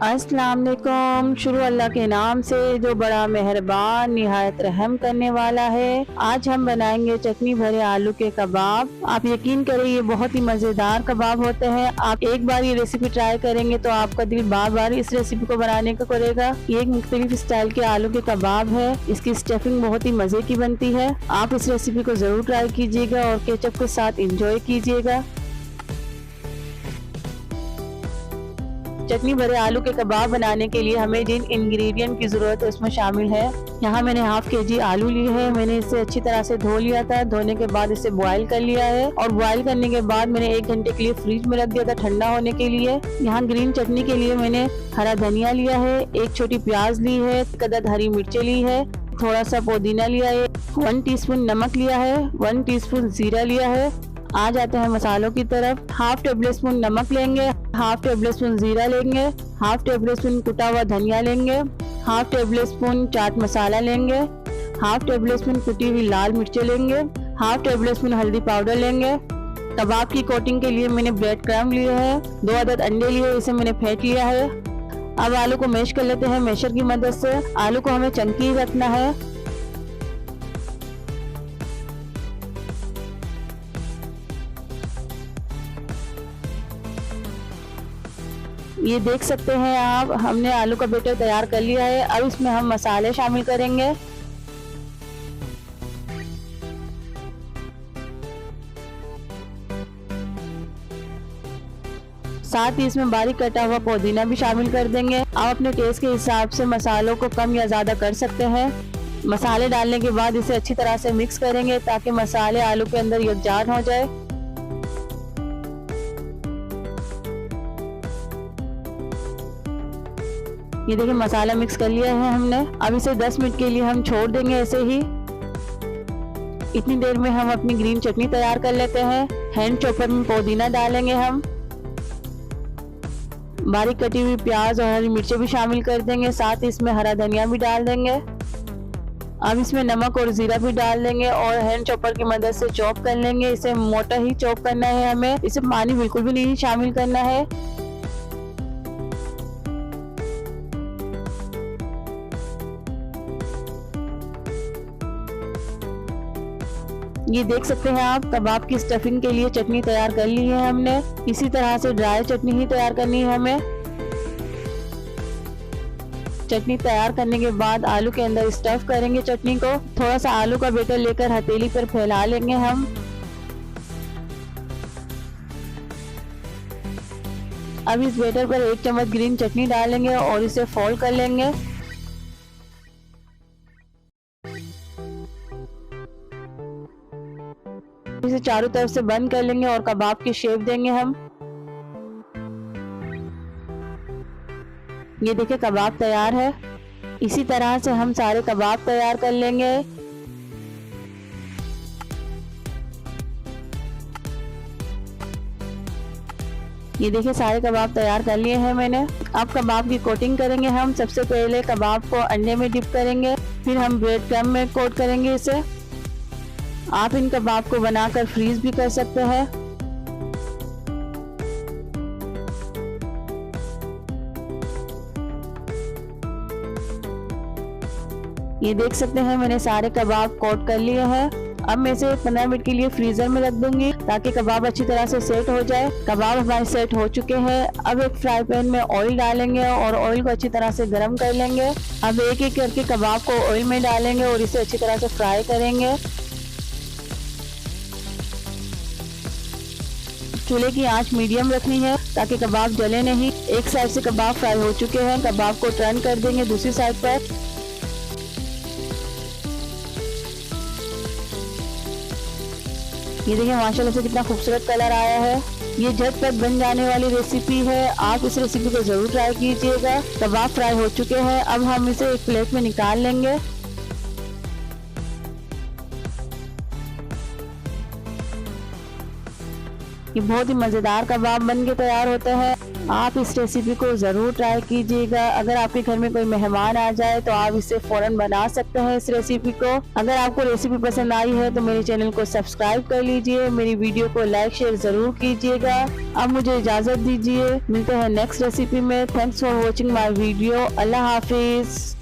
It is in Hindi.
अस्सलाम वालेकुम। शुरू अल्लाह के नाम से जो बड़ा मेहरबान निहायत रहम करने वाला है। आज हम बनाएंगे चटनी भरे आलू के कबाब। आप यकीन करें ये बहुत ही मज़ेदार कबाब होते हैं। आप एक बार ये रेसिपी ट्राई करेंगे तो आपका दिल बार बार इस रेसिपी को बनाने को करेगा। ये एक मुख्तलिफ स्टाइल के आलू के कबाब है। इसकी स्टफिंग बहुत ही मज़े की बनती है। आप इस रेसिपी को ज़रूर ट्राई कीजिएगा और केचप के साथ इंजॉय कीजिएगा। चटनी भरे आलू के कबाब बनाने के लिए हमें जिन इंग्रेडिएंट की ज़रूरत है उसमें शामिल है। यहाँ मैंने हाफ के जी आलू लिए है। मैंने इसे अच्छी तरह से धो लिया था। धोने के बाद इसे बॉईल कर लिया है और बॉईल करने के बाद मैंने 1 घंटे के लिए फ्रिज में रख दिया था ठंडा होने के लिए। यहाँ ग्रीन चटनी के लिए मैंने हरा धनिया लिया है, 1 छोटी प्याज ली है, 1 अदद हरी मिर्चें ली है, थोड़ा सा पुदीना लिया है, 1 टीस्पून नमक लिया है, 1 टीस्पून जीरा लिया है। आ जाते हैं मसालों की तरफ। हाफ टेबल स्पून नमक लेंगे, हाफ टेबल स्पून जीरा लेंगे, हाफ टेबल स्पून कुटा हुआ धनिया लेंगे, half table spoon chaat masala लेंगे, हाफ टेबल स्पून कुटी हुई लाल मिर्चें लेंगे, हाफ टेबल स्पून हल्दी पाउडर लेंगे। कबाब की कोटिंग के लिए मैंने ब्रेड क्रम्ब लिए हैं, 2 अदद अंडे लिए, इसे मैंने फेंट लिया है। अब आलू को मैश कर लेते हैं मैशर की मदद से। आलू को हमें चंकी रखना है। ये देख सकते हैं आप, हमने आलू का बैटर तैयार कर लिया है। अब इसमें हम मसाले शामिल करेंगे। साथ ही इसमें बारीक कटा हुआ पुदीना भी शामिल कर देंगे। आप अपने टेस्ट के हिसाब से मसालों को कम या ज्यादा कर सकते हैं। मसाले डालने के बाद इसे अच्छी तरह से मिक्स करेंगे ताकि मसाले आलू के अंदर यकजान हो जाए। ये देखिए मसाला मिक्स कर लिया है हमने। अब इसे 10 मिनट के लिए हम छोड़ देंगे ऐसे ही। इतनी देर में हम अपनी ग्रीन चटनी तैयार कर लेते हैं। हैंड चॉपर में पुदीना डालेंगे हम, बारीक कटी हुई प्याज और हरी मिर्चें भी शामिल कर देंगे। साथ ही इसमें हरा धनिया भी डाल देंगे। अब इसमें नमक और जीरा भी डाल देंगे और हैंड चॉपर की मदद से चॉप कर लेंगे। इसे मोटा ही चॉप करना है हमें, इसे पानी बिल्कुल भी नहीं शामिल करना है। ये देख सकते हैं आप, कबाब की स्टफिंग के लिए चटनी तैयार कर ली है हमने। इसी तरह से ड्राई चटनी ही तैयार करनी है हमें। चटनी तैयार करने के बाद आलू के अंदर स्टफ करेंगे चटनी को। थोड़ा सा आलू का बैटर लेकर हथेली पर फैला लेंगे हम। अब इस बैटर पर 1 चम्मच ग्रीन चटनी डालेंगे और इसे फोल्ड कर लेंगे। इसे चारों तरफ से बंद कर लेंगे और कबाब की शेप देंगे हम। ये देखिए कबाब तैयार है। इसी तरह से हम सारे कबाब तैयार कर लेंगे। ये देखिए सारे कबाब तैयार कर लिए हैं मैंने। अब कबाब की कोटिंग करेंगे हम। सबसे पहले कबाब को अंडे में डिप करेंगे, फिर हम ब्रेड क्रम्ब में कोट करेंगे इसे। आप इन कबाब को बनाकर फ्रीज भी कर सकते हैं। ये देख सकते हैं मैंने सारे कबाब कोट कर लिए हैं। अब मैं इसे 15 मिनट के लिए फ्रीजर में रख दूंगी ताकि कबाब अच्छी तरह से सेट हो जाए। कबाब हमारे सेट हो चुके हैं। अब एक फ्राई पैन में ऑयल डालेंगे और ऑयल को अच्छी तरह से गर्म कर लेंगे। अब एक एक करके कबाब को ऑयल में डालेंगे और इसे अच्छी तरह से फ्राई करेंगे। चूल्हे की आंच मीडियम रखनी है ताकि कबाब जले नहीं। एक साइड से कबाब फ्राई हो चुके हैं। कबाब को टर्न कर देंगे दूसरी साइड पर। ये देखिए माशाल्लाह से कितना खूबसूरत कलर आया है। ये झटपट बन जाने वाली रेसिपी है। आप इस रेसिपी को जरूर ट्राई कीजिएगा। कबाब फ्राई हो चुके हैं। अब हम इसे एक प्लेट में निकाल लेंगे। ये बहुत ही मजेदार कबाब बन के तैयार होता है। आप इस रेसिपी को ज़रूर ट्राई कीजिएगा। अगर आपके घर में कोई मेहमान आ जाए तो आप इसे फ़ौरन बना सकते हैं इस रेसिपी को। अगर आपको रेसिपी पसंद आई है तो मेरे चैनल को सब्सक्राइब कर लीजिए, मेरी वीडियो को लाइक शेयर ज़रूर कीजिएगा। अब मुझे इजाज़त दीजिए, मिलते हैं नेक्स्ट रेसिपी में। Thanks for watching my video. Allah हाफिज़।